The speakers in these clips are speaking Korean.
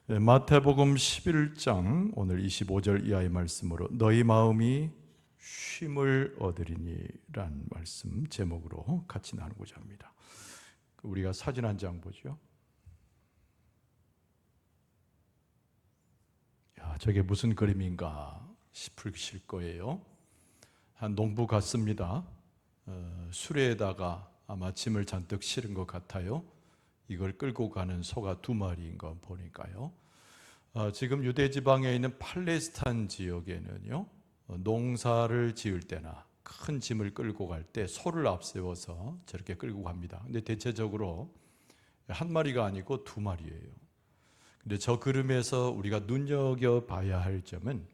마태복음 11장 오늘 25절 이하의 말씀으로 너희 마음이 쉼을 얻으리니 라는 말씀 제목으로 같이 나누고자 합니다. 우리가 사진 한 장 보죠. 저게 무슨 그림인가 싶으실 거예요. 한 농부 같습니다. 수레에다가 아마 짐을 잔뜩 실은 것 같아요. 이걸 끌고 가는 소가 2마리인 거 보니까요. 지금 유대 지방에 있는 팔레스타인 지역에는요, 농사를 지을 때나 큰 짐을 끌고 갈 때 소를 앞세워서 저렇게 끌고 갑니다. 근데 대체적으로 한 마리가 아니고 2마리예요. 근데 저 그림에서 우리가 눈여겨봐야 할 점은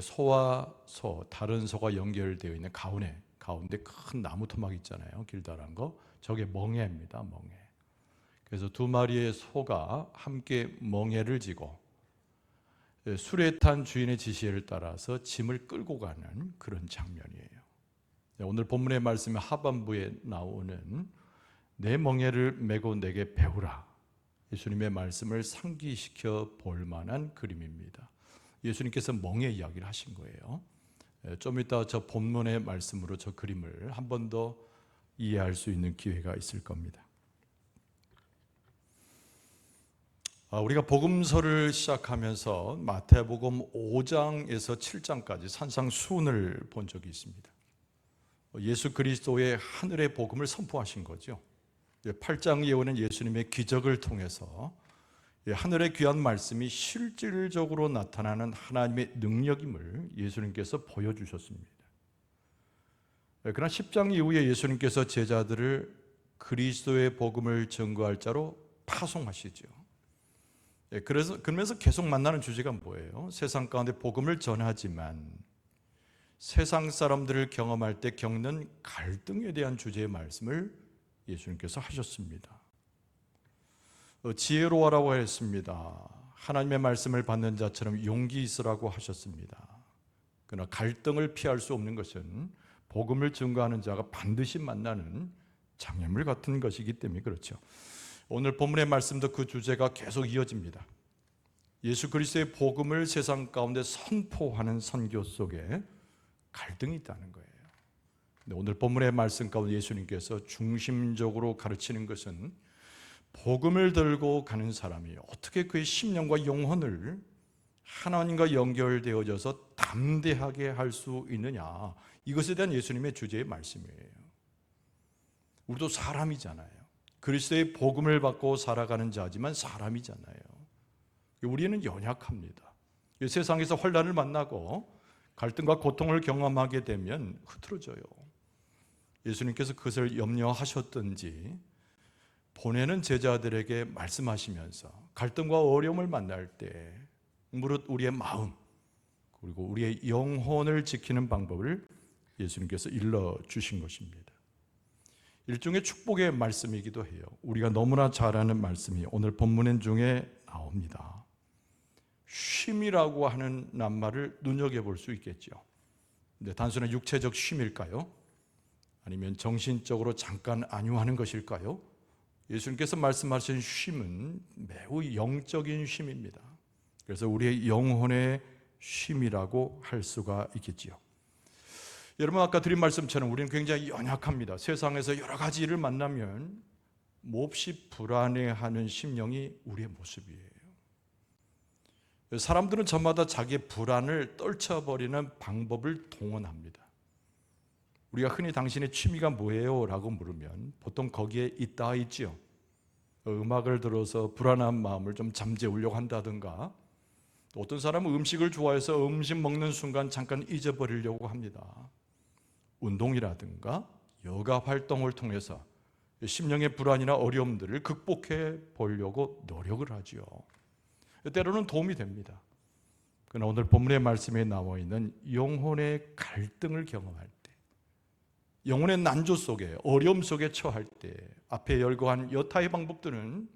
소와 소, 다른 소가 연결되어 있는 가운데 큰 나무 토막 있잖아요. 길다란 거. 저게 멍에입니다. 멍에. 그래서 2마리의 소가 함께 멍에를 지고 수레에 탄 주인의 지시를 따라서 짐을 끌고 가는 그런 장면이에요. 오늘 본문의 말씀 하반부에 나오는 내 멍에를 메고 내게 배우라, 예수님의 말씀을 상기시켜 볼 만한 그림입니다. 예수님께서 멍에 이야기를 하신 거예요. 좀 이따 저 본문의 말씀으로 저 그림을 한 번 더 이해할 수 있는 기회가 있을 겁니다. 우리가 복음서를 시작하면서 마태복음 5장에서 7장까지 산상수훈을 본 적이 있습니다. 예수 그리스도의 하늘의 복음을 선포하신 거죠. 8장 예언은 예수님의 기적을 통해서 하늘의 귀한 말씀이 실질적으로 나타나는 하나님의 능력임을 예수님께서 보여주셨습니다. 그러나 10장 이후에 예수님께서 제자들을 그리스도의 복음을 전거할 자로 파송하시죠. 그러면서 계속 만나는 주제가 뭐예요? 세상 가운데 복음을 전하지만 세상 사람들을 경험할 때 겪는 갈등에 대한 주제의 말씀을 예수님께서 하셨습니다. 지혜로워라고 했습니다. 하나님의 말씀을 받는 자처럼 용기 있으라고 하셨습니다. 그러나 갈등을 피할 수 없는 것은 복음을 증거하는 자가 반드시 만나는 장애물 같은 것이기 때문에 그렇죠. 오늘 본문의 말씀도 그 주제가 계속 이어집니다. 예수 그리스도의 복음을 세상 가운데 선포하는 선교 속에 갈등이 있다는 거예요. 근데 오늘 본문의 말씀 가운데 예수님께서 중심적으로 가르치는 것은 복음을 들고 가는 사람이 어떻게 그의 심령과 영혼을 하나님과 연결되어져서 담대하게 할 수 있느냐, 이것에 대한 예수님의 주제의 말씀이에요. 우리도 사람이잖아요. 그리스도의 복음을 받고 살아가는 자지만 사람이잖아요. 우리는 연약합니다. 세상에서 환난을 만나고 갈등과 고통을 경험하게 되면 흐트러져요. 예수님께서 그것을 염려하셨던지 보내는 제자들에게 말씀하시면서 갈등과 어려움을 만날 때 무릇 우리의 마음 그리고 우리의 영혼을 지키는 방법을 예수님께서 일러주신 것입니다. 일종의 축복의 말씀이기도 해요. 우리가 너무나 잘 아는 말씀이 오늘 본문 중에 나옵니다. 쉼이라고 하는 낱말을 눈여겨볼 수 있겠죠. 근데 단순한 육체적 쉼일까요? 아니면 정신적으로 잠깐 안유하는 것일까요? 예수님께서 말씀하신 쉼은 매우 영적인 쉼입니다. 그래서 우리의 영혼의 쉼이라고 할 수가 있겠지요. 여러분, 아까 드린 말씀처럼 우리는 굉장히 연약합니다. 세상에서 여러 가지 일을 만나면 몹시 불안해하는 심령이 우리의 모습이에요. 사람들은 저마다 자기의 불안을 떨쳐버리는 방법을 동원합니다. 우리가 흔히 당신의 취미가 뭐예요? 라고 물으면 보통 거기에 있다 있지요. 음악을 들어서 불안한 마음을 좀 잠재우려고 한다든가, 또 어떤 사람은 음식을 좋아해서 음식 먹는 순간 잠깐 잊어버리려고 합니다. 운동이라든가 여가 활동을 통해서 심령의 불안이나 어려움들을 극복해 보려고 노력을 하죠. 때로는 도움이 됩니다. 그러나 오늘 본문의 말씀에 나와 있는 영혼의 갈등을 경험할 때, 영혼의 난조 속에 어려움 속에 처할 때 앞에 열거한 여타의 방법들은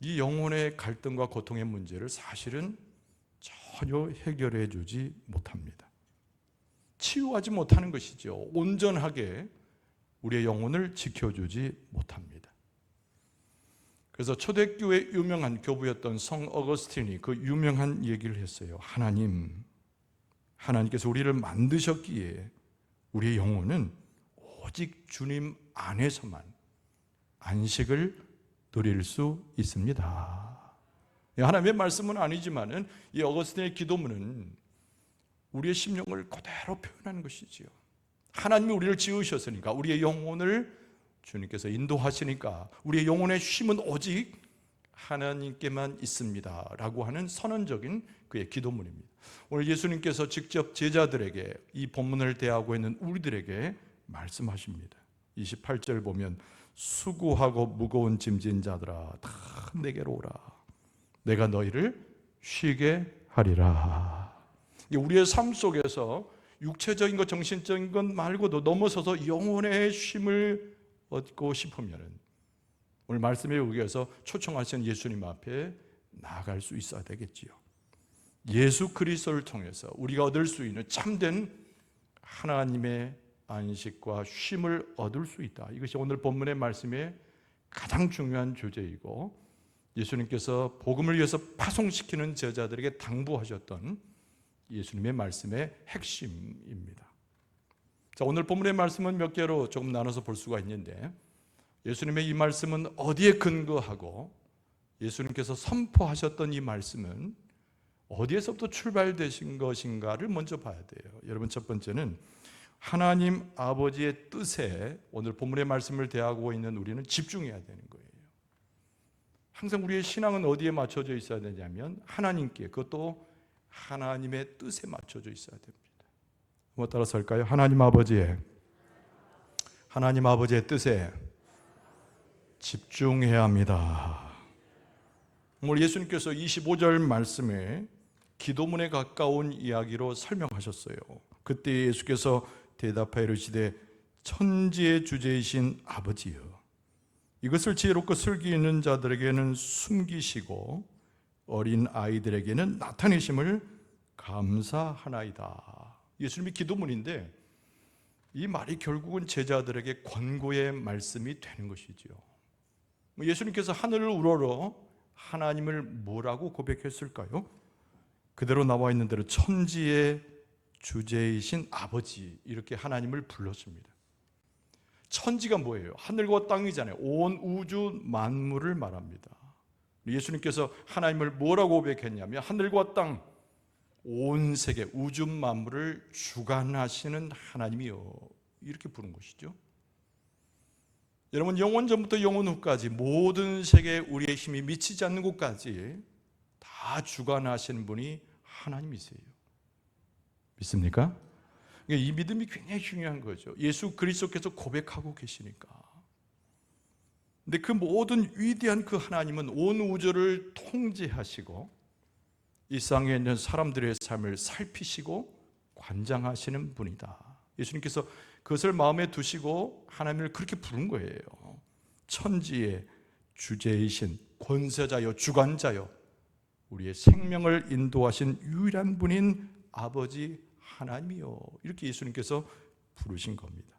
이 영혼의 갈등과 고통의 문제를 사실은 전혀 해결해 주지 못합니다. 치유하지 못하는 것이죠. 온전하게 우리의 영혼을 지켜주지 못합니다. 그래서 초대교회 유명한 교부였던 성 어거스틴이 그 유명한 얘기를 했어요. 하나님께서 우리를 만드셨기에 우리의 영혼은 오직 주님 안에서만 안식을 누릴 수 있습니다. 하나님의 말씀은 아니지만은 이 어거스틴의 기도문은 우리의 심령을 그대로 표현하는 것이지요. 하나님이 우리를 지으셨으니까, 우리의 영혼을 주님께서 인도하시니까 우리의 영혼의 쉼은 오직 하나님께만 있습니다 라고 하는 선언적인 그의 기도문입니다. 오늘 예수님께서 직접 제자들에게 이 본문을 대하고 있는 우리들에게 말씀하십니다. 28절 보면 수고하고 무거운 짐진 자들아 다 내게로 오라, 내가 너희를 쉬게 하리라. 우리의 삶 속에서 육체적인 것, 정신적인 것 말고도 넘어서서 영혼의 쉼을 얻고 싶으면 오늘 말씀에 의해서 초청하신 예수님 앞에 나아갈 수 있어야 되겠지요. 예수 그리스도를 통해서 우리가 얻을 수 있는 참된 하나님의 안식과 쉼을 얻을 수 있다. 이것이 오늘 본문의 말씀의 가장 중요한 주제이고, 예수님께서 복음을 위해서 파송시키는 제자들에게 당부하셨던 예수님의 말씀의 핵심입니다. 자, 오늘 본문의 말씀은 몇 개로 조금 나눠서 볼 수가 있는데, 예수님의 이 말씀은 어디에 근거하고 예수님께서 선포하셨던 이 말씀은 어디에서부터 출발되신 것인가를 먼저 봐야 돼요. 여러분, 첫 번째는 하나님 아버지의 뜻에 오늘 본문의 말씀을 대하고 있는 우리는 집중해야 되는 거예요. 항상 우리의 신앙은 어디에 맞춰져 있어야 되냐면 하나님께, 그것도 하나님의 뜻에 맞춰져 있어야 됩니다. 뭐 따라서 할까요? 하나님 아버지의 뜻에 집중해야 합니다. 오늘 예수님께서 25절 말씀에 기도문에 가까운 이야기로 설명하셨어요. 그때 예수께서 대답하여 이르시되 천지의 주제이신 아버지여, 이것을 지혜롭고 슬기 있는 자들에게는 숨기시고 어린 아이들에게는 나타내심을 감사하나이다. 예수님의 기도문인데 이 말이 결국은 제자들에게 권고의 말씀이 되는 것이죠. 예수님께서 하늘을 우러러 하나님을 뭐라고 고백했을까요? 그대로 나와 있는 대로 천지의 주제이신 아버지, 이렇게 하나님을 불렀습니다. 천지가 뭐예요? 하늘과 땅이잖아요. 온 우주 만물을 말합니다. 예수님께서 하나님을 뭐라고 고백했냐면 하늘과 땅, 온 세계, 우주 만물을 주관하시는 하나님이요, 이렇게 부른 것이죠. 여러분, 영원 전부터 영원 후까지 모든 세계에 우리의 힘이 미치지 않는 곳까지 다 주관하시는 분이 하나님이세요. 믿습니까? 이 믿음이 굉장히 중요한 거죠. 예수 그리스도께서 고백하고 계시니까. 근데 그 모든 위대한 그 하나님은 온 우주를 통제하시고 이 세상에 있는 사람들의 삶을 살피시고 관장하시는 분이다. 예수님께서 그것을 마음에 두시고 하나님을 그렇게 부른 거예요. 천지의 주제이신 권세자요, 주관자요, 우리의 생명을 인도하신 유일한 분인 아버지 하나님이요, 이렇게 예수님께서 부르신 겁니다.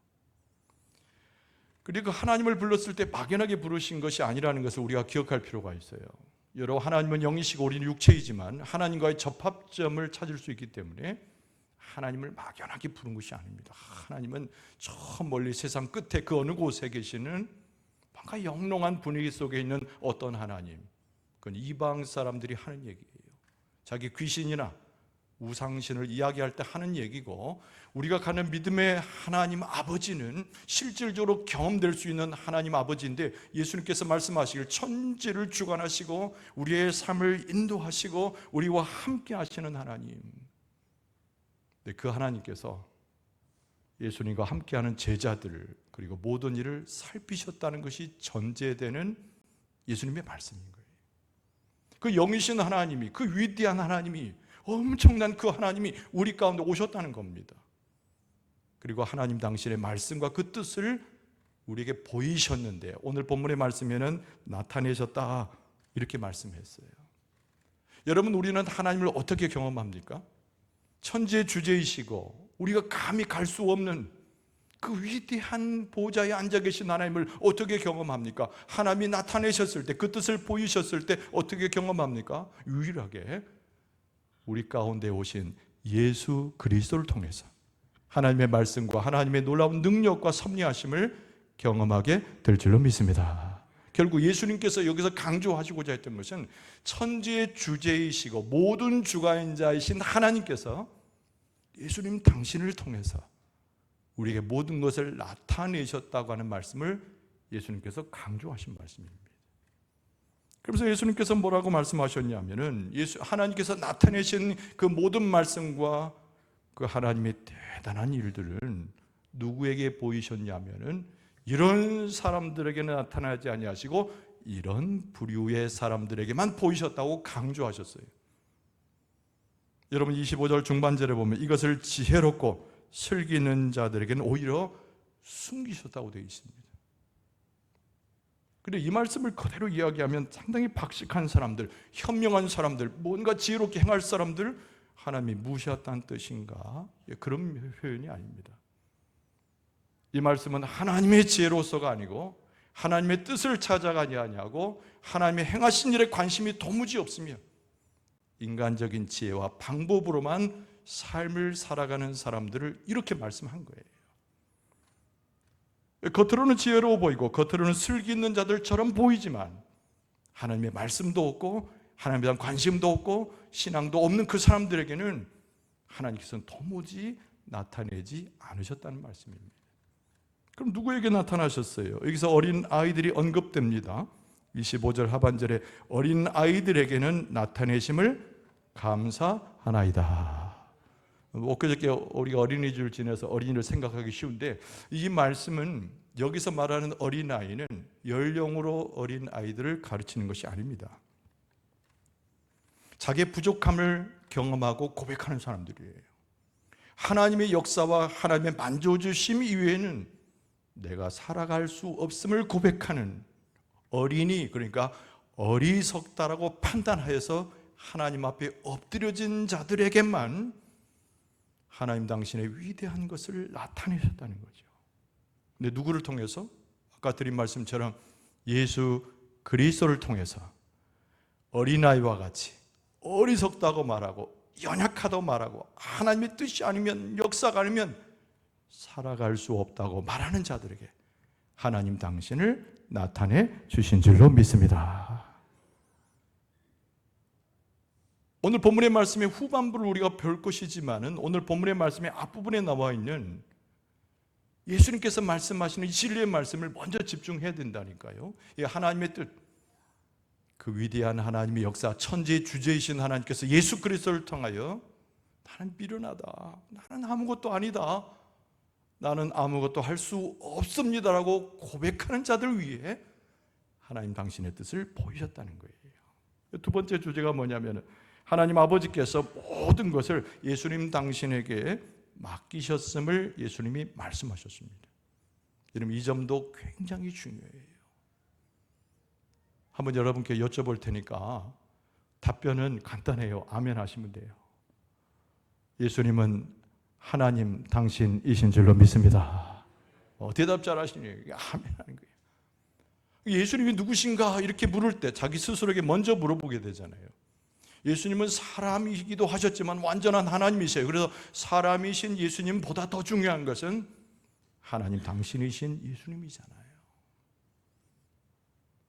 그리고 하나님을 불렀을 때 막연하게 부르신 것이 아니라는 것을 우리가 기억할 필요가 있어요. 여러분, 하나님은 영이시고 우리는 육체이지만 하나님과의 접합점을 찾을 수 있기 때문에 하나님을 막연하게 부른 것이 아닙니다. 하나님은 저 멀리 세상 끝에 그 어느 곳에 계시는 뭔가 영롱한 분위기 속에 있는 어떤 하나님, 그건 이방 사람들이 하는 얘기예요. 자기 귀신이나 우상신을 이야기할 때 하는 얘기고, 우리가 가는 믿음의 하나님 아버지는 실질적으로 경험될 수 있는 하나님 아버지인데, 예수님께서 말씀하시길 천지를 주관하시고 우리의 삶을 인도하시고 우리와 함께 하시는 하나님, 그 하나님께서 예수님과 함께하는 제자들 그리고 모든 일을 살피셨다는 것이 전제되는 예수님의 말씀인 거예요. 그 영이신 하나님이, 그 위대한 하나님이, 엄청난 그 하나님이 우리 가운데 오셨다는 겁니다. 그리고 하나님 당신의 말씀과 그 뜻을 우리에게 보이셨는데, 오늘 본문의 말씀에는 나타내셨다, 이렇게 말씀했어요. 여러분, 우리는 하나님을 어떻게 경험합니까? 천지의 주제이시고 우리가 감히 갈 수 없는 그 위대한 보좌에 앉아 계신 하나님을 어떻게 경험합니까? 하나님이 나타내셨을 때, 그 뜻을 보이셨을 때 어떻게 경험합니까? 유일하게 우리 가운데 오신 예수 그리스도를 통해서 하나님의 말씀과 하나님의 놀라운 능력과 섭리하심을 경험하게 될 줄로 믿습니다. 결국 예수님께서 여기서 강조하시고자 했던 것은 천지의 주제이시고 모든 주관자이신 하나님께서 예수님 당신을 통해서 우리에게 모든 것을 나타내셨다고 하는 말씀을 예수님께서 강조하신 말씀입니다. 그래서 예수님께서 뭐라고 말씀하셨냐면은 하나님께서 나타내신 그 모든 말씀과 그 하나님의 대단한 일들은 누구에게 보이셨냐면은 이런 사람들에게는 나타나지 아니하시고 이런 부류의 사람들에게만 보이셨다고 강조하셨어요. 여러분 25절 중반절에 보면 이것을 지혜롭고 슬기는 자들에게는 오히려 숨기셨다고 되어 있습니다. 그런데 이 말씀을 그대로 이야기하면 상당히 박식한 사람들, 현명한 사람들, 뭔가 지혜롭게 행할 사람들 하나님이 무시했다는 뜻인가? 그런 표현이 아닙니다. 이 말씀은 하나님의 지혜로서가 아니고 하나님의 뜻을 찾아가지 아니하고 하나님의 행하신 일에 관심이 도무지 없으며 인간적인 지혜와 방법으로만 삶을 살아가는 사람들을 이렇게 말씀한 거예요. 겉으로는 지혜로워 보이고 겉으로는 슬기 있는 자들처럼 보이지만 하나님의 말씀도 없고 하나님에 대한 관심도 없고 신앙도 없는 그 사람들에게는 하나님께서는 도무지 나타내지 않으셨다는 말씀입니다. 그럼 누구에게 나타나셨어요? 여기서 어린 아이들이 언급됩니다. 25절 하반절에 어린 아이들에게는 나타내심을 감사하나이다. 엊그저께 우리가 어린이집을 지내서 어린이를 생각하기 쉬운데 이 말씀은 여기서 말하는 어린아이는 연령으로 어린 아이들을 가르치는 것이 아닙니다. 자기의 부족함을 경험하고 고백하는 사람들이에요. 하나님의 역사와 하나님의 만져주심 이외에는 내가 살아갈 수 없음을 고백하는 어린이, 그러니까 어리석다라고 판단하여서 하나님 앞에 엎드려진 자들에게만 하나님 당신의 위대한 것을 나타내셨다는 거죠. 근데 누구를 통해서? 아까 드린 말씀처럼 예수 그리스도를 통해서 어린아이와 같이 어리석다고 말하고 연약하다고 말하고 하나님의 뜻이 아니면 역사가 아니면 살아갈 수 없다고 말하는 자들에게 하나님 당신을 나타내 주신 줄로 믿습니다. 오늘 본문의 말씀의 후반부를 우리가 볼 것이지만은 오늘 본문의 말씀의 앞부분에 나와 있는 예수님께서 말씀하시는 이 진리의 말씀을 먼저 집중해야 된다니까요. 이 하나님의 뜻, 그 위대한 하나님의 역사, 천지의 주제이신 하나님께서 예수 그리스도를 통하여 나는 미련하다, 나는 아무것도 아니다, 나는 아무것도 할 수 없습니다라고 고백하는 자들 위해 하나님 당신의 뜻을 보이셨다는 거예요. 두 번째 주제가 뭐냐면 하나님 아버지께서 모든 것을 예수님 당신에게 맡기셨음을 예수님이 말씀하셨습니다. 여러분 이 점도 굉장히 중요해요. 한번 여러분께 여쭤볼 테니까 답변은 간단해요. 아멘 하시면 돼요. 예수님은 하나님 당신이신 줄로 믿습니다. 대답 잘하시네요. 아멘 하는 거예요. 예수님이 누구신가 이렇게 물을 때 자기 스스로에게 먼저 물어보게 되잖아요. 예수님은 사람이기도 하셨지만 완전한 하나님이세요. 그래서 사람이신 예수님보다 더 중요한 것은 하나님 당신이신 예수님이잖아요.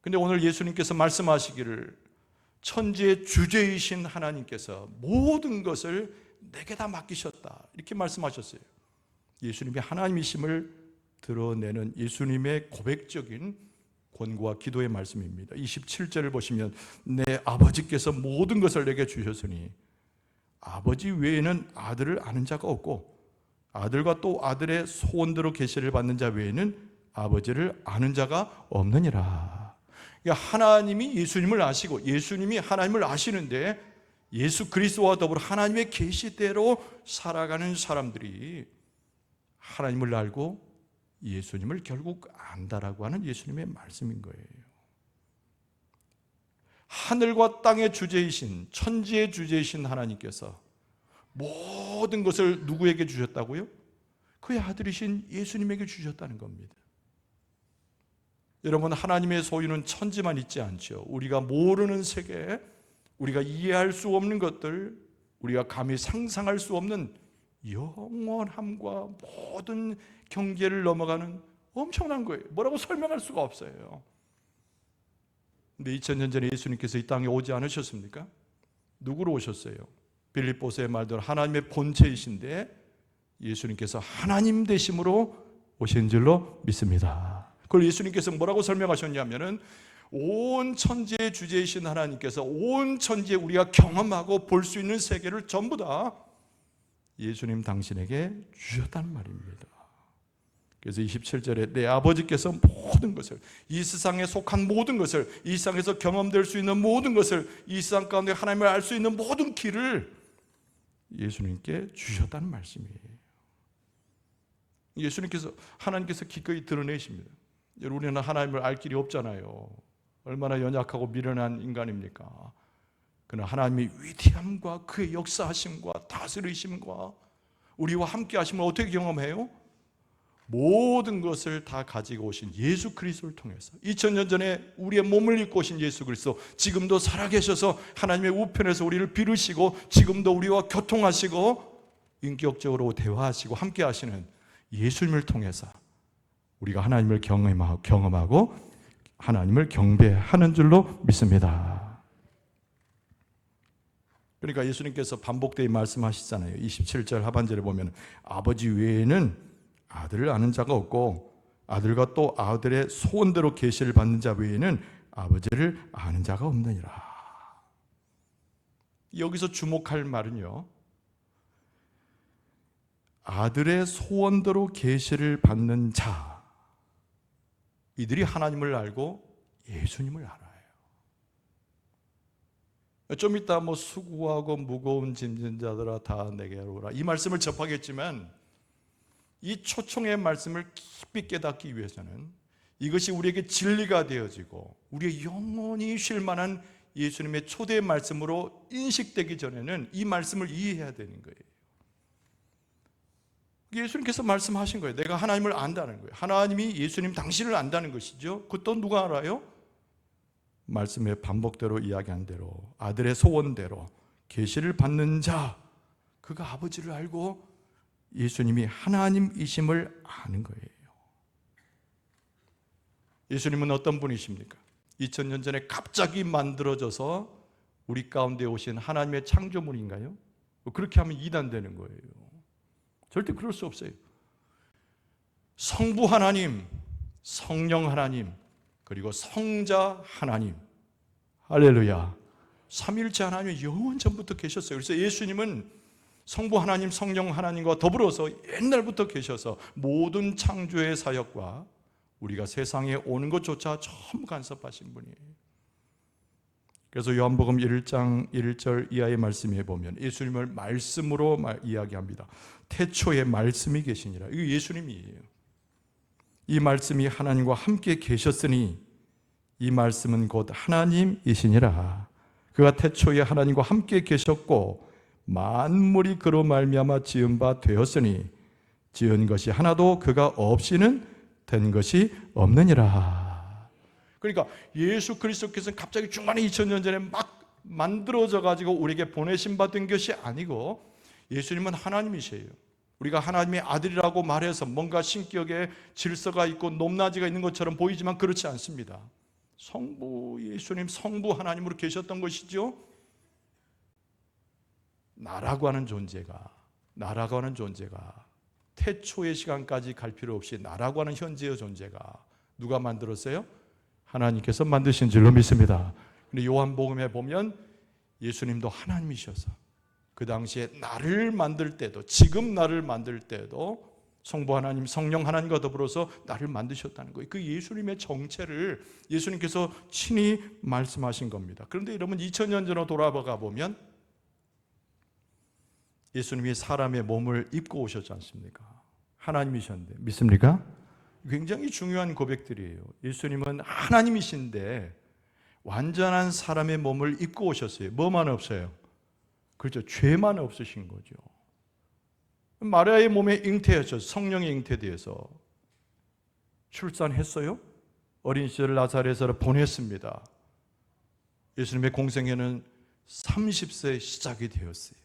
근데 오늘 예수님께서 말씀하시기를 천지의 주제이신 하나님께서 모든 것을 내게 다 맡기셨다 이렇게 말씀하셨어요. 예수님이 하나님이심을 드러내는 예수님의 고백적인 권고와 기도의 말씀입니다. 27절을 보시면 내 아버지께서 모든 것을 내게 주셨으니 아버지 외에는 아들을 아는 자가 없고 아들과 또 아들의 소원대로 계시를 받는 자 외에는 아버지를 아는 자가 없느니라. 그러니까 하나님이 예수님을 아시고 예수님이 하나님을 아시는데 예수 그리스도와 더불어 하나님의 계시대로 살아가는 사람들이 하나님을 알고 예수님을 결국 안다라고 하는 예수님의 말씀인 거예요. 하늘과 땅의 주제이신 천지의 주제이신 하나님께서 모든 것을 누구에게 주셨다고요? 그의 아들이신 예수님에게 주셨다는 겁니다. 여러분, 하나님의 소유는 천지만 있지 않죠. 우리가 모르는 세계, 우리가 이해할 수 없는 것들, 우리가 감히 상상할 수 없는 영원함과 모든 경계를 넘어가는 엄청난 거예요. 뭐라고 설명할 수가 없어요. 근데 2000년 전에 예수님께서 이 땅에 오지 않으셨습니까? 누구로 오셨어요? 빌립보서의 말대로 하나님의 본체이신데 예수님께서 하나님 되심으로 오신 줄로 믿습니다. 그걸 예수님께서 뭐라고 설명하셨냐면은 온 천지의 주제이신 하나님께서 온 천지에 우리가 경험하고 볼 수 있는 세계를 전부 다 예수님 당신에게 주셨다는 말입니다. 그래서 27절에 내 아버지께서 모든 것을, 이 세상에 속한 모든 것을, 이 세상에서 경험될 수 있는 모든 것을, 이 세상 가운데 하나님을 알 수 있는 모든 길을 예수님께 주셨다는 말씀이에요. 예수님께서, 하나님께서 기꺼이 드러내십니다. 우리는 하나님을 알 길이 없잖아요. 얼마나 연약하고 미련한 인간입니까? 그러나 하나님의 위대함과 그의 역사하심과 다스리심과 우리와 함께 하심을 어떻게 경험해요? 모든 것을 다 가지고 오신 예수 그리스도를 통해서 2000년 전에 우리의 몸을 입고 오신 예수 그리스도, 지금도 살아계셔서 하나님의 우편에서 우리를 기르시고 지금도 우리와 교통하시고 인격적으로 대화하시고 함께 하시는 예수님을 통해서 우리가 하나님을 경험하고 하나님을 경배하는 줄로 믿습니다. 그러니까 예수님께서 반복되이 말씀하시잖아요. 27절 하반절에 보면 아버지 외에는 아들을 아는 자가 없고 아들과 또 아들의 소원대로 계시를 받는 자 외에는 아버지를 아는 자가 없느니라. 여기서 주목할 말은요, 아들의 소원대로 계시를 받는 자, 이들이 하나님을 알고 예수님을 알아요. 좀 이따 수고하고 무거운 짐진 자들아 다 내게로 오라, 이 말씀을 접하겠지만 이 초청의 말씀을 깊이 깨닫기 위해서는 이것이 우리에게 진리가 되어지고 우리의 영원히 쉴 만한 예수님의 초대의 말씀으로 인식되기 전에는 이 말씀을 이해해야 되는 거예요. 예수님께서 말씀하신 거예요. 내가 하나님을 안다는 거예요. 하나님이 예수님 당신을 안다는 것이죠. 그것도 누가 알아요? 말씀의 반복대로 이야기한 대로 아들의 소원대로 계시를 받는 자, 그가 아버지를 알고 예수님이 하나님이심을 아는 거예요. 예수님은 어떤 분이십니까? 2000년 전에 갑자기 만들어져서 우리 가운데 오신 하나님의 창조물인가요? 그렇게 하면 이단되는 거예요. 절대 그럴 수 없어요. 성부 하나님, 성령 하나님, 그리고 성자 하나님, 할렐루야, 삼위일체 하나님이 영원 전부터 계셨어요. 그래서 예수님은 성부 하나님, 성령 하나님과 더불어서 옛날부터 계셔서 모든 창조의 사역과 우리가 세상에 오는 것조차 전부 간섭하신 분이에요. 그래서 요한복음 1장 1절 이하의 말씀에 보면 예수님을 말씀으로 이야기합니다. 태초에 말씀이 계시니라. 이거 예수님이에요. 이 말씀이 하나님과 함께 계셨으니 이 말씀은 곧 하나님이시니라. 그가 태초에 하나님과 함께 계셨고 만물이 그로 말미암아 지은 바 되었으니 지은 것이 하나도 그가 없이는 된 것이 없느니라. 그러니까 예수 그리스도께서는 갑자기 중간에 2000년 전에 막 만들어져 가지고 우리에게 보내신 바 된 것이 아니고 예수님은 하나님이세요. 우리가 하나님의 아들이라고 말해서 뭔가 신격에 질서가 있고 높낮이가 있는 것처럼 보이지만 그렇지 않습니다. 성부 예수님, 성부 하나님으로 계셨던 것이죠. 나라고 하는 존재가 태초의 시간까지 갈 필요 없이 나라고 하는 현재의 존재가 누가 만들었어요? 하나님께서 만드신 줄로 믿습니다. 근데 요한복음에 보면 예수님도 하나님이셔서 그 당시에 나를 만들 때도, 지금 나를 만들 때도 성부 하나님, 성령 하나님과 더불어서 나를 만드셨다는 거예요. 그 예수님의 정체를 예수님께서 친히 말씀하신 겁니다. 그런데 여러분 2000년 전으로 돌아가 보면 예수님이 사람의 몸을 입고 오셨지 않습니까? 하나님이셨는데 믿습니까? 굉장히 중요한 고백들이에요. 예수님은 하나님이신데 완전한 사람의 몸을 입고 오셨어요. 뭐만 없어요? 그렇죠. 죄만 없으신 거죠. 마리아의 몸에 잉태하셔서 성령의 잉태되어서 출산했어요. 어린 시절 나사렛으로 보냈습니다. 예수님의 공생애는 30세에 시작이 되었어요.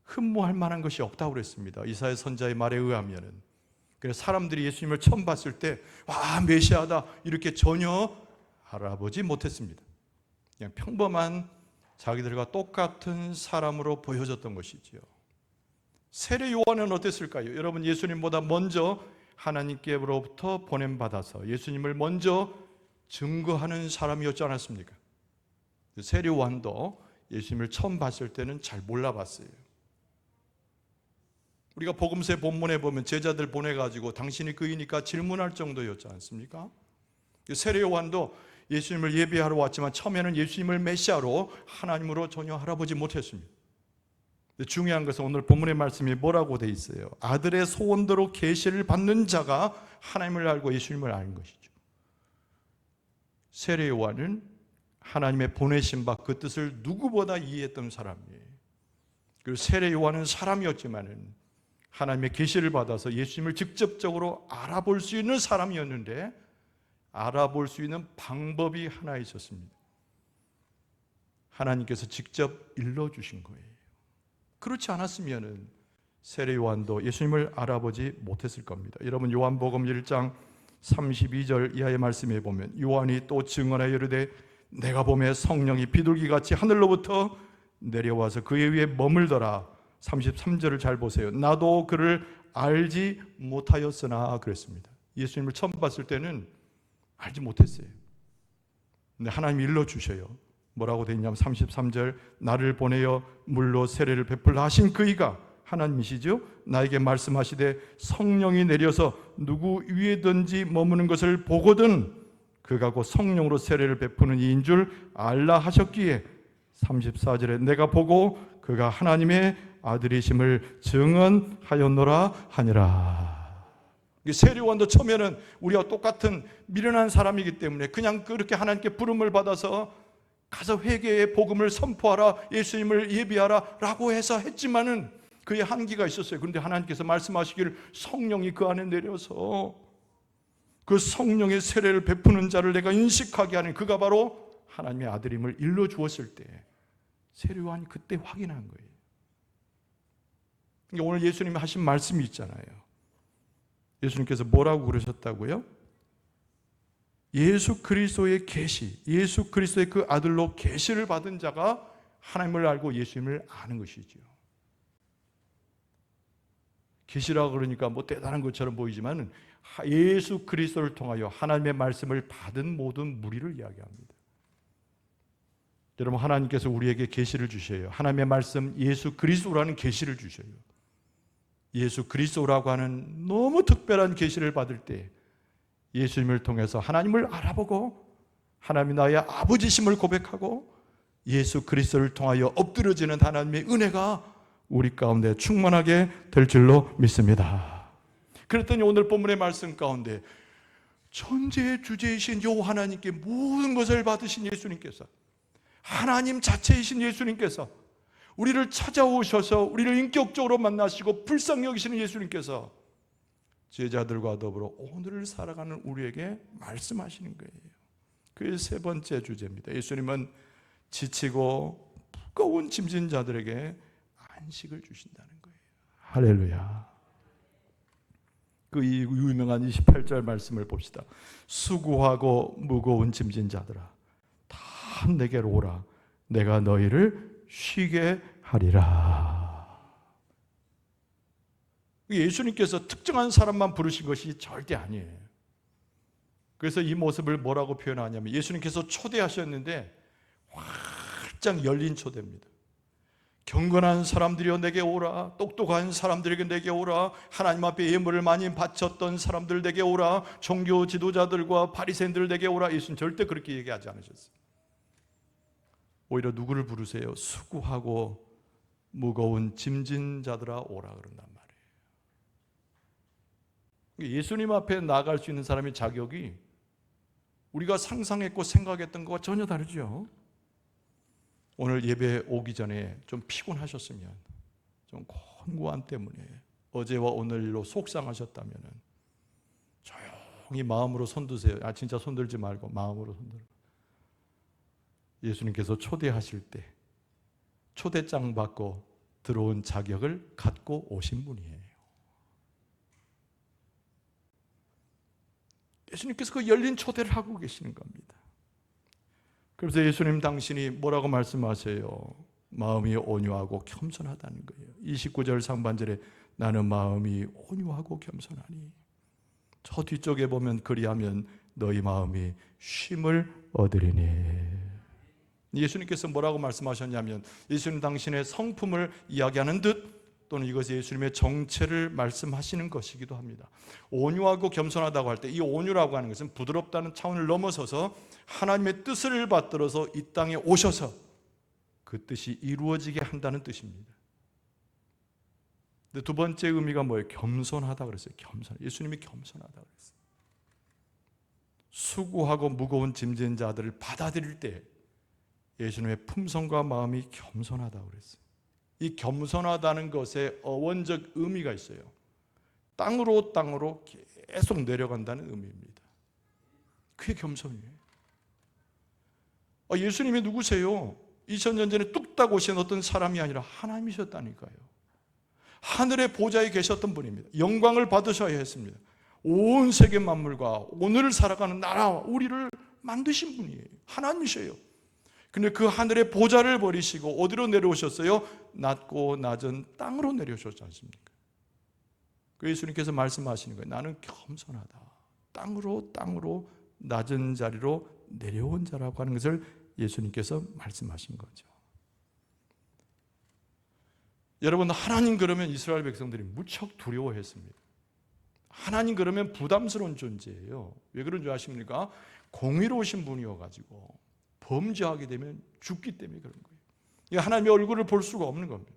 흠모할 만한 것이 없다고 그랬습니다. 이사야 선지자의 말에 의하면은. 그래서 사람들이 예수님을 처음 봤을 때 와, 메시아다 이렇게 전혀 알아보지 못했습니다. 그냥 평범한 자기들과 똑같은 사람으로 보여졌던 것이지요. 세례 요한은 어땠을까요? 여러분, 예수님보다 먼저 하나님께로부터 보냄받아서 예수님을 먼저 증거하는 사람이었지 않았습니까? 세례 요한도 예수님을 처음 봤을 때는 잘 몰라봤어요. 우리가 복음서 본문에 보면 제자들 보내가지고 당신이 그이니까 질문할 정도였지 않습니까? 세례 요한도 예수님을 예배하러 왔지만 처음에는 예수님을 메시아로 하나님으로 전혀 알아보지 못했습니다. 중요한 것은 오늘 본문의 말씀이 뭐라고 돼 있어요? 아들의 소원대로 계시를 받는 자가 하나님을 알고 예수님을 아는 것이죠. 세례 요한은 하나님의 보내신 바 그 뜻을 누구보다 이해했던 사람이에요. 그리고 세례 요한은 사람이었지만은 하나님의 계시를 받아서 예수님을 직접적으로 알아볼 수 있는 사람이었는데 알아볼 수 있는 방법이 하나 있었습니다. 하나님께서 직접 일러주신 거예요. 그렇지 않았으면 세례 요한도 예수님을 알아보지 못했을 겁니다. 여러분, 요한복음 1장 32절 이하의 말씀에 보면 요한이 또 증언하여 이르되 내가 보매 성령이 비둘기같이 하늘로부터 내려와서 그의 위에 머물더라. 33절을 잘 보세요. 나도 그를 알지 못하였으나 그랬습니다. 예수님을 처음 봤을 때는 알지 못했어요. 근데 하나님이 일러주셔요. 뭐라고 되어 있냐면 33절 나를 보내어 물로 세례를 베풀라 하신 그이가 하나님이시죠. 나에게 말씀하시되 성령이 내려서 누구 위에든지 머무는 것을 보거든 그가 곧 성령으로 세례를 베푸는 이인 줄 알라 하셨기에 34절에 내가 보고 그가 하나님의 아들이심을 증언하였노라 하니라. 세례 요한도 처음에는 우리와 똑같은 미련한 사람이기 때문에 그냥 그렇게 하나님께 부름을 받아서 가서 회개의 복음을 선포하라, 예수님을 예비하라 라고 해서 했지만은 그의 한계가 있었어요. 그런데 하나님께서 말씀하시기를 성령이 그 안에 내려서 그 성령의 세례를 베푸는 자를 내가 인식하게 하는 그가 바로 하나님의 아들임을 일러주었을 때 세례 요한이 그때 확인한 거예요. 그러니까 오늘 예수님이 하신 말씀이 있잖아요. 예수님께서 뭐라고 그러셨다고요? 예수 그리스도의 계시, 예수 그리스도의 그 아들로 계시를 받은 자가 하나님을 알고 예수님을 아는 것이죠. 계시라고 그러니까 뭐 대단한 것처럼 보이지만 예수 그리스도를 통하여 하나님의 말씀을 받은 모든 무리를 이야기합니다. 여러분, 하나님께서 우리에게 계시를 주셔요. 하나님의 말씀 예수 그리스도라는 계시를 주셔요. 예수 그리스도라고 하는 너무 특별한 계시를 받을 때 예수님을 통해서 하나님을 알아보고 하나님이 나의 아버지심을 고백하고 예수 그리스도를 통하여 엎드려지는 하나님의 은혜가 우리 가운데 충만하게 될 줄로 믿습니다. 그랬더니 오늘 본문의 말씀 가운데 천지의 주제이신 여호와 하나님께 모든 것을 받으신 예수님께서, 하나님 자체이신 예수님께서 우리를 찾아오셔서 우리를 인격적으로 만나시고 불쌍히 여기시는 예수님께서 제자들과 더불어 오늘을 살아가는 우리에게 말씀하시는 거예요. 그게 세 번째 주제입니다. 예수님은 지치고 무거운 짐진 자들에게 안식을 주신다는 거예요. 할렐루야. 그 유명한 28절 말씀을 봅시다. 수고하고 무거운 짐진 자들아 다 내게로 오라. 내가 너희를 쉬게 하리라. 예수님께서 특정한 사람만 부르신 것이 절대 아니에요. 그래서 이 모습을 뭐라고 표현하냐면 예수님께서 초대하셨는데 활짝 열린 초대입니다. 경건한 사람들이여 내게 오라. 똑똑한 사람들에게 내게 오라. 하나님 앞에 예물을 많이 바쳤던 사람들 내게 오라. 종교 지도자들과 바리새인들 내게 오라. 예수님 절대 그렇게 얘기하지 않으셨어요. 오히려 누구를 부르세요? 수고하고 무거운 짐진 자들아 오라 그런단 말이에요. 예수님 앞에 나아갈 수 있는 사람의 자격이 우리가 상상했고 생각했던 것과 전혀 다르죠. 오늘 예배 오기 전에 좀 피곤하셨으면 좀 곤고한 때문에 어제와 오늘 일로 속상하셨다면 조용히 마음으로 손드세요. 진짜 손들지 말고 마음으로 손들어. 예수님께서 초대하실 때 초대장 받고 들어온 자격을 갖고 오신 분이에요. 예수님께서 그 열린 초대를 하고 계시는 겁니다. 그래서 예수님 당신이 뭐라고 말씀하세요? 마음이 온유하고 겸손하다는 거예요. 29절 상반절에 나는 마음이 온유하고 겸손하니 저 뒤쪽에 보면 그리하면 너희 마음이 쉼을 얻으리니. 예수님께서 뭐라고 말씀하셨냐면 예수님 당신의 성품을 이야기하는 듯 또는 이것이 예수님의 정체를 말씀하시는 것이기도 합니다. 온유하고 겸손하다고 할 때 이 온유라고 하는 것은 부드럽다는 차원을 넘어서서 하나님의 뜻을 받들어서 이 땅에 오셔서 그 뜻이 이루어지게 한다는 뜻입니다. 근데 두 번째 의미가 뭐예요? 겸손하다 그랬어요. 겸손. 예수님이 겸손하다 그랬어요. 수고하고 무거운 짐진 자들을 받아들일 때 예수님의 품성과 마음이 겸손하다 그랬어요. 이 겸손하다는 것에 어원적 의미가 있어요. 땅으로 계속 내려간다는 의미입니다. 그게 겸손이에요. 예수님이 누구세요? 2000년 전에 뚝딱 오신 어떤 사람이 아니라 하나님이셨다니까요. 하늘의 보좌에 계셨던 분입니다. 영광을 받으셔야 했습니다. 온 세계 만물과 오늘을 살아가는 나라와 우리를 만드신 분이에요. 하나님이셔요. 근데 그 하늘의 보좌를 버리시고 어디로 내려오셨어요? 낮고 낮은 땅으로 내려오셨지 않습니까? 그 예수님께서 말씀하시는 거예요. 나는 겸손하다. 땅으로 낮은 자리로 내려온 자라고 하는 것을 예수님께서 말씀하신 거죠. 여러분, 하나님 그러면 이스라엘 백성들이 무척 두려워했습니다. 하나님 그러면 부담스러운 존재예요. 왜 그런 줄 아십니까? 공의로우신 분이어가지고 범죄하게 되면 죽기 때문에 그런 거예요. 하나님의 얼굴을 볼 수가 없는 겁니다.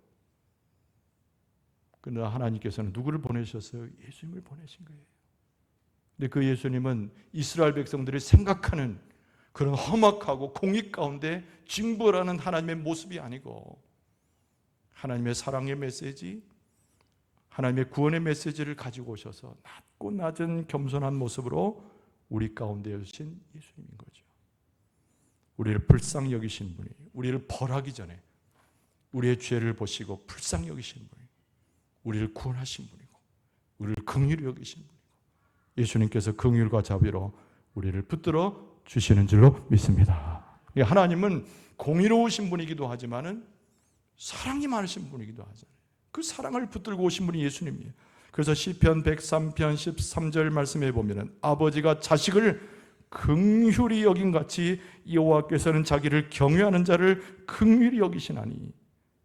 그러나 하나님께서는 누구를 보내셨어요? 예수님을 보내신 거예요. 근데 그 예수님은 이스라엘 백성들이 생각하는 그런 험악하고 공의 가운데 징벌하는 하나님의 모습이 아니고 하나님의 사랑의 메시지, 하나님의 구원의 메시지를 가지고 오셔서 낮고 낮은 겸손한 모습으로 우리 가운데 오신 예수님인 거죠. 우리를 불쌍히 여기신 분이, 우리를 벌하기 전에 우리의 죄를 보시고 불쌍히 여기신 분이, 우리를 구원하신 분이고 우리를 긍휼히 여기신 분이고 예수님께서 긍휼과 자비로 우리를 붙들어 주시는 줄로 믿습니다. 하나님은 공의로우신 분이기도 하지만은 사랑이 많으신 분이기도 하잖아요. 그 사랑을 붙들고 오신 분이 예수님이에요. 그래서 시편 103편 13절 말씀에 보면은 아버지가 자식을 긍휼히 여긴 같이 여호와께서는 자기를 경외하는 자를 긍휼히 여기시나니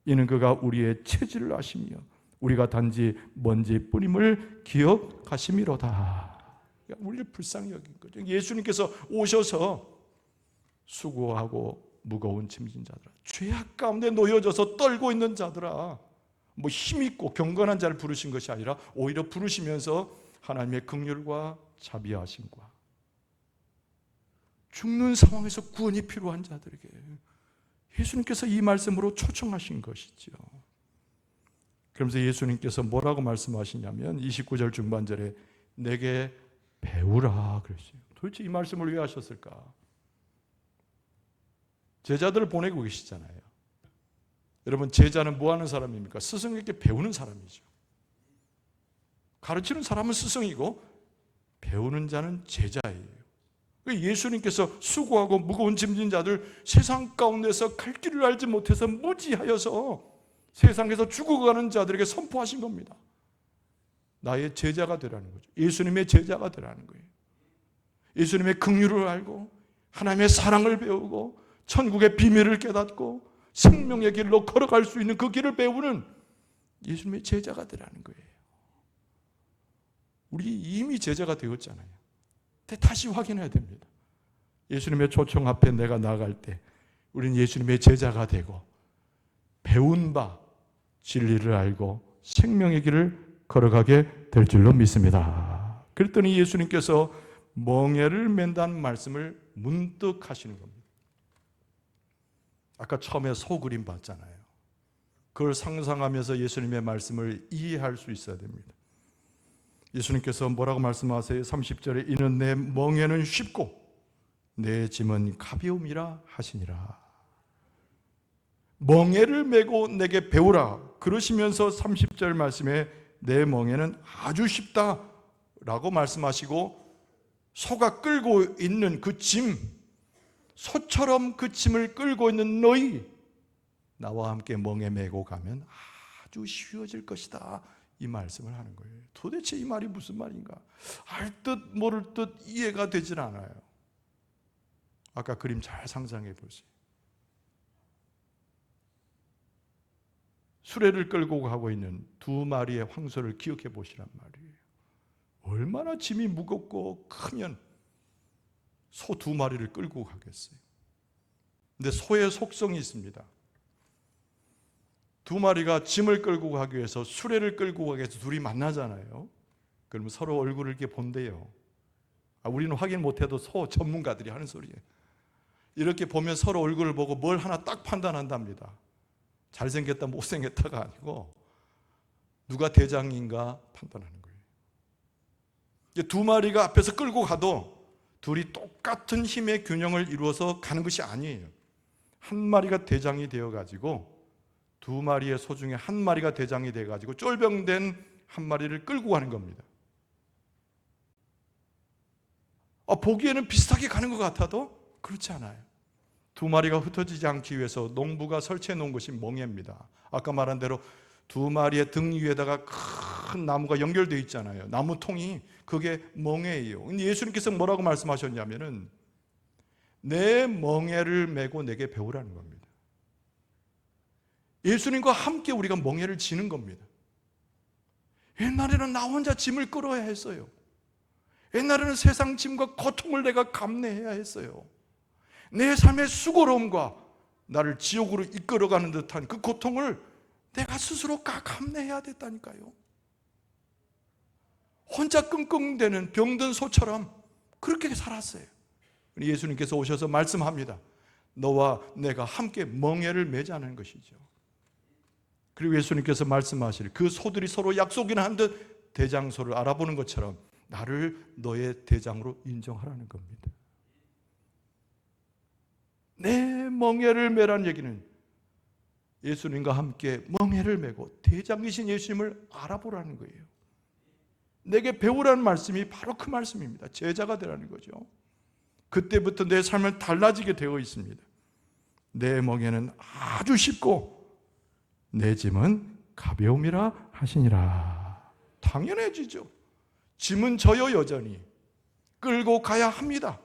이는 그가 우리의 체질을 아시며 우리가 단지 먼지뿐임을 기억하심이로다. 우리를 불쌍히 여긴 거죠. 예수님께서 오셔서 수고하고 무거운 짐진 자들아, 죄악 가운데 놓여져서 떨고 있는 자들아, 뭐 힘있고 경건한 자를 부르신 것이 아니라 오히려 부르시면서 하나님의 긍휼과 자비하심과 죽는 상황에서 구원이 필요한 자들에게 예수님께서 이 말씀으로 초청하신 것이죠. 그러면서 예수님께서 뭐라고 말씀하시냐면 29절 중반절에 내게 배우라 그랬어요. 도대체 이 말씀을 왜 하셨을까? 제자들을 보내고 계시잖아요. 여러분, 제자는 뭐 하는 사람입니까? 스승에게 배우는 사람이죠. 가르치는 사람은 스승이고 배우는 자는 제자예요. 예수님께서 수고하고 무거운 짐진 자들 세상 가운데서 갈 길을 알지 못해서 무지하여서 세상에서 죽어가는 자들에게 선포하신 겁니다. 나의 제자가 되라는 거죠. 예수님의 제자가 되라는 거예요. 예수님의 긍휼을 알고 하나님의 사랑을 배우고 천국의 비밀을 깨닫고 생명의 길로 걸어갈 수 있는 그 길을 배우는 예수님의 제자가 되라는 거예요. 우리 이미 제자가 되었잖아요. 다시 확인해야 됩니다. 예수님의 초청 앞에 내가 나아갈 때 우리는 예수님의 제자가 되고 배운 바 진리를 알고 생명의 길을 걸어가게 될 줄로 믿습니다. 그랬더니 예수님께서 멍에를 맨다는 말씀을 문득 하시는 겁니다. 아까 처음에 소그림 봤잖아요. 그걸 상상하면서 예수님의 말씀을 이해할 수 있어야 됩니다. 예수님께서 뭐라고 말씀하세요? 30절에 이는 내 멍에는 쉽고 내 짐은 가벼움이라 하시니라. 멍에를 메고 내게 배우라 그러시면서 30절 말씀에 내 멍에는 아주 쉽다라고 말씀하시고, 소가 끌고 있는 그 짐, 소처럼 그 짐을 끌고 있는 너희, 나와 함께 멍에 메고 가면 아주 쉬워질 것이다, 이 말씀을 하는 거예요. 도대체 이 말이 무슨 말인가? 알 듯 모를 듯 이해가 되질 않아요. 아까 그림 잘 상상해 보세요. 수레를 끌고 가고 있는 두 마리의 황소를 기억해 보시란 말이에요. 얼마나 짐이 무겁고 크면 소 두 마리를 끌고 가겠어요. 근데 소의 속성이 있습니다. 두 마리가 짐을 끌고 가기 위해서, 수레를 끌고 가기 위해서 둘이 만나잖아요. 그러면 서로 얼굴을 이렇게 본대요. 우리는 확인 못해도 소 전문가들이 하는 소리예요. 이렇게 보면 서로 얼굴을 보고 뭘 하나 딱 판단한답니다. 잘생겼다 못생겼다가 아니고 누가 대장인가 판단하는 거예요. 두 마리가 앞에서 끌고 가도 둘이 똑같은 힘의 균형을 이루어서 가는 것이 아니에요. 한 마리가 대장이 되어가지고 두 마리의 소 중에 한 마리가 대장이 되어가지고 쫄병된 한 마리를 끌고 가는 겁니다. 보기에는 비슷하게 가는 것 같아도 그렇지 않아요. 두 마리가 흩어지지 않기 위해서 농부가 설치해 놓은 것이 멍에입니다. 아까 말한 대로 두 마리의 등 위에다가 큰 나무가 연결되어 있잖아요. 나무통이, 그게 멍에예요. 근데 예수님께서 뭐라고 말씀하셨냐면은 내 멍에를 메고 내게 배우라는 겁니다. 예수님과 함께 우리가 멍에를 지는 겁니다. 옛날에는 나 혼자 짐을 끌어야 했어요. 옛날에는 세상 짐과 고통을 내가 감내해야 했어요. 내 삶의 수고로움과 나를 지옥으로 이끌어가는 듯한 그 고통을 내가 스스로 감내해야 됐다니까요. 혼자 끙끙대는 병든 소처럼 그렇게 살았어요. 예수님께서 오셔서 말씀합니다. 너와 내가 함께 멍에를 매자는 것이죠. 그리고 예수님께서 말씀하시길, 그 소들이 서로 약속이나 한 듯 대장소를 알아보는 것처럼 나를 너의 대장으로 인정하라는 겁니다. 내 멍에를 매라는 얘기는 예수님과 함께 멍에를 메고 대장이신 예수님을 알아보라는 거예요. 내게 배우라는 말씀이 바로 그 말씀입니다. 제자가 되라는 거죠. 그때부터 내 삶은 달라지게 되어 있습니다. 내 멍에는 아주 쉽고 내 짐은 가벼움이라 하시니라. 당연해지죠. 짐은 져요. 여전히 끌고 가야 합니다.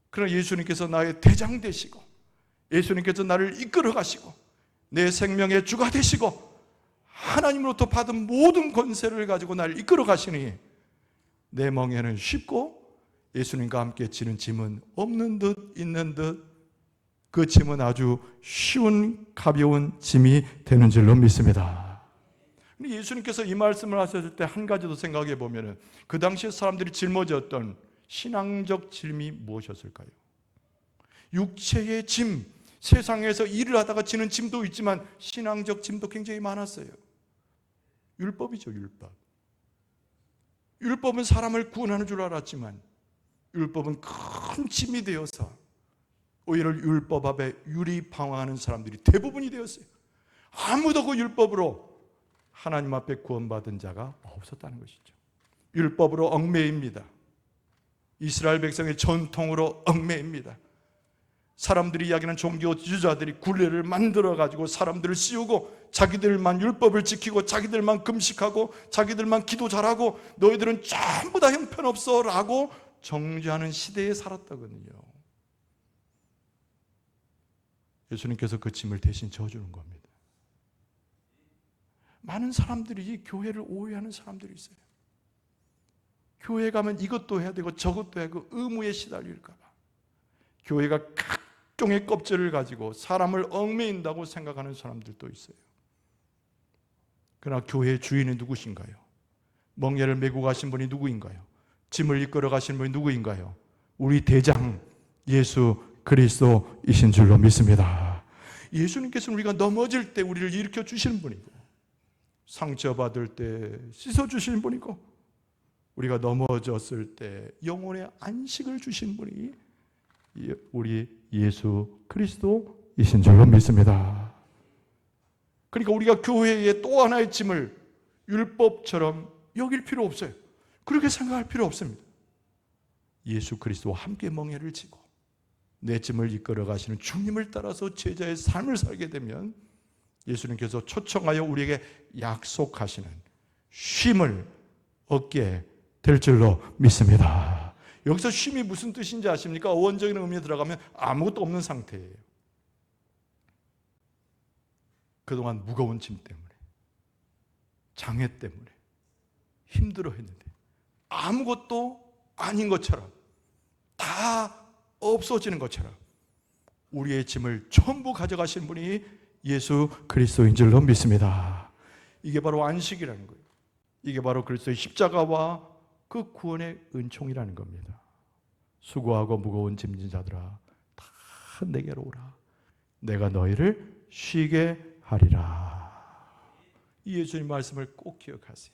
그러나 예수님께서 나의 대장 되시고, 예수님께서 나를 이끌어 가시고, 내 생명의 주가 되시고, 하나님으로부터 받은 모든 권세를 가지고 나를 이끌어 가시니 내 멍에는 쉽고 예수님과 함께 지는 짐은 없는 듯 있는 듯, 그 짐은 아주 쉬운 가벼운 짐이 되는 줄로 믿습니다. 예수님께서 이 말씀을 하셨을 때 한 가지 더 생각해 보면, 그 당시에 사람들이 짊어졌던 신앙적 짐이 무엇이었을까요? 육체의 짐, 세상에서 일을 하다가 지는 짐도 있지만 신앙적 짐도 굉장히 많았어요. 율법이죠. 율법은 사람을 구원하는 줄 알았지만 율법은 큰 짐이 되어서 오히려 율법 앞에 유리방황하는 사람들이 대부분이 되었어요. 아무도 그 율법으로 하나님 앞에 구원받은 자가 없었다는 것이죠. 율법으로 얽매입니다. 이스라엘 백성의 전통으로 얽매입니다. 사람들이 이야기하는 종교 지도자들이 굴레를 만들어가지고 사람들을 씌우고 자기들만 율법을 지키고 자기들만 금식하고 자기들만 기도 잘하고 너희들은 전부 다 형편없어 라고 정죄하는 시대에 살았다거든요. 예수님께서 그 짐을 대신 져주는 겁니다. 많은 사람들이 교회를 오해하는 사람들이 있어요. 교회 가면 이것도 해야 되고 저것도 해야 되고 의무에 시달릴까 봐 교회가 각종의 껍질을 가지고 사람을 얽매인다고 생각하는 사람들도 있어요. 그러나 교회의 주인은 누구신가요? 멍에를 메고 가신 분이 누구인가요? 짐을 이끌어 가신 분이 누구인가요? 우리 대장 예수 그리스도이신 줄로 믿습니다. 예수님께서는 우리가 넘어질 때 우리를 일으켜 주시는 분이고, 상처받을 때 씻어주시는 분이고, 우리가 넘어졌을 때 영혼의 안식을 주신 분이 우리 예수 그리스도이신 줄로 믿습니다. 그러니까 우리가 교회의 또 하나의 짐을 율법처럼 여길 필요 없어요. 그렇게 생각할 필요 없습니다. 예수 그리스도와 함께 멍에를 지고 내 짐을 이끌어 가시는 주님을 따라서 제자의 삶을 살게 되면 예수님께서 초청하여 우리에게 약속하시는 쉼을 얻게 될 줄로 믿습니다. 여기서 쉼이 무슨 뜻인지 아십니까? 어원적인 의미에 들어가면 아무것도 없는 상태예요. 그동안 무거운 짐 때문에, 장애 때문에 힘들어 했는데 아무것도 아닌 것처럼, 다 없어지는 것처럼 우리의 짐을 전부 가져가신 분이 예수 그리스도인 줄로 믿습니다. 이게 바로 안식이라는 거예요. 이게 바로 그리스도의 십자가와 그 구원의 은총이라는 겁니다. 수고하고 무거운 짐진 자들아 다 내게로 오라. 내가 너희를 쉬게 하리라. 이 예수님 말씀을 꼭 기억하세요.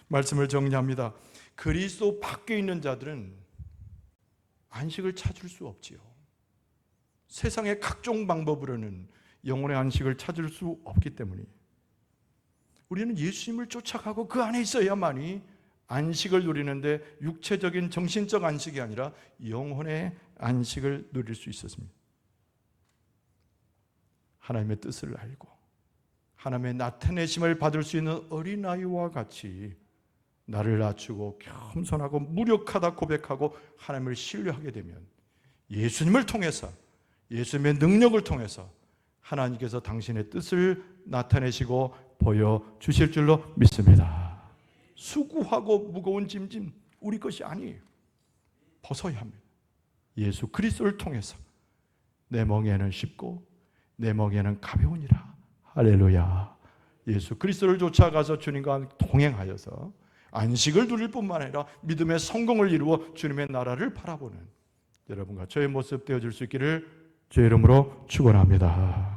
말씀을 정리합니다. 그리스도 밖에 있는 자들은 안식을 찾을 수 없지요. 세상의 각종 방법으로는 영혼의 안식을 찾을 수 없기 때문에 우리는 예수님을 쫓아가고 그 안에 있어야만이 안식을 누리는데, 육체적인 정신적 안식이 아니라 영혼의 안식을 누릴 수 있었습니다. 하나님의 뜻을 알고 하나님의 나타내심을 받을 수 있는 어린아이와 같이 나를 낮추고 겸손하고 무력하다 고백하고 하나님을 신뢰하게 되면 예수님을 통해서, 예수님의 능력을 통해서 하나님께서 당신의 뜻을 나타내시고 보여주실 줄로 믿습니다. 수고하고 무거운 짐진 우리 것이 아니에요. 벗어야 합니다. 예수 그리스도를 통해서 내 멍에는 쉽고 내 멍에는 가벼우니라. 할렐루야. 예수 그리스도를 쫓아가서 주님과 동행하여서 안식을 누릴 뿐만 아니라 믿음의 성공을 이루어 주님의 나라를 바라보는 여러분과 저의 모습 되어줄 수 있기를 주의 이름으로 축원합니다.